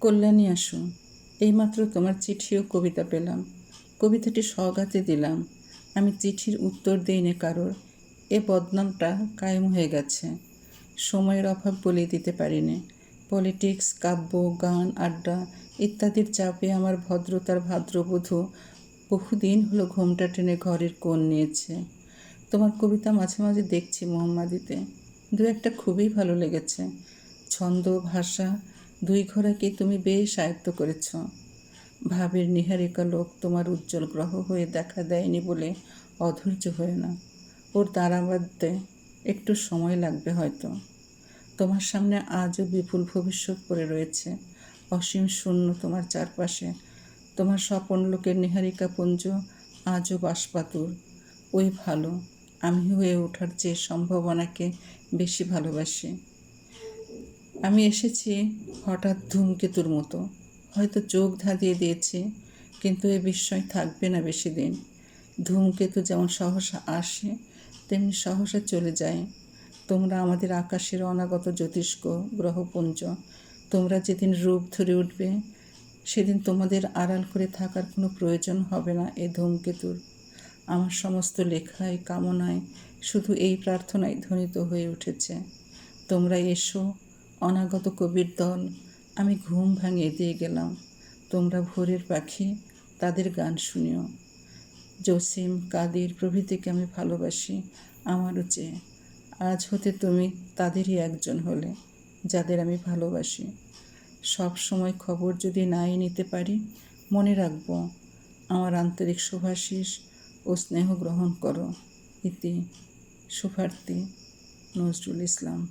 কল্যাণী আসো, এইমাত্র তোমার চিঠি ও কবিতা পেলাম। কবিতাটি সওগাতে দিলাম। আমি চিঠির উত্তর দিইনি কারোর, এ বদনামটা কায়েম হয়ে গেছে। সময়ের অভাব বলে দিতে পারিনি। পলিটিক্স, কাব্য, গান, আড্ডা ইত্যাদির চাপে আমার ভদ্রতার ভাদ্রবধূ বহুদিন হলো ঘোমটা টেনে ঘরের কোণ নিয়েছে। তোমার কবিতা মাঝে মাঝে দেখছি মোহাম্মদীতে, দু একটা খুবই ভালো লেগেছে। ছন্দ, ভাষা দুই ঘোড়াকে তুমি বেশ আয়ত্ত করেছ। ভাবের নীহারিকা লোক তোমার উজ্জ্বল গ্রহ হয়ে দেখা দেয়নি বলে অধৈর্য হয়ে না। ওর দাঁড়াবাতে একটু সময় লাগবে হয়তো। তোমার সামনে আজও বিপুল ভবিষ্যৎ পড়ে রয়েছে। অসীম শূন্য তোমার চারপাশে। তোমার স্বপন লোকের নীহারিকা পুঞ্জ আজও বাষ্পাতুর। ওই ভালো, আমি হয়ে ওঠার চেয়ে সম্ভাবনাকে বেশি ভালোবাসি। আমি এসেছি হঠাৎ ধূমকেতুর মতো, হয়তো চোখ ধাঁধিয়ে দিয়েছি, কিন্তু এ বিস্ময় থাকবে না বেশি দিন। ধূমকেতু যেমন সহসা আসে তেমনি সহসা চলে যায়। তোমরা আমাদের আকাশের অনাগত জ্যোতিষ্ক গ্রহপুঞ্জ। তোমরা যেদিন রূপ ধরে উঠবে সেদিন তোমাদের আড়াল করে থাকার কোনো প্রয়োজন হবে না এ ধূমকেতুর। আমার সমস্ত লেখায়, কামনায় শুধু এই প্রার্থনাই ধ্বনিত হয়ে উঠেছে, তোমরা এসো অনাগত কবির দল। আমি ঘুম ভাঙিয়ে দিয়ে গেলাম। তোমরা ভোরের পাখি, তাদের গান শুনিও। জসিম, কাদির প্রভৃতিকে আমি ভালোবাসি আমারও চেয়ে। আজ হতে তুমি তাদেরই একজন হলে যাদের আমি ভালোবাসি। সব সময় খবর যদি নাই নিতে পারি, মনে রাখবো আমার আন্তরিক শুভাশিস ও স্নেহ গ্রহণ করো। ইতি শুভার্থী নজরুল ইসলাম।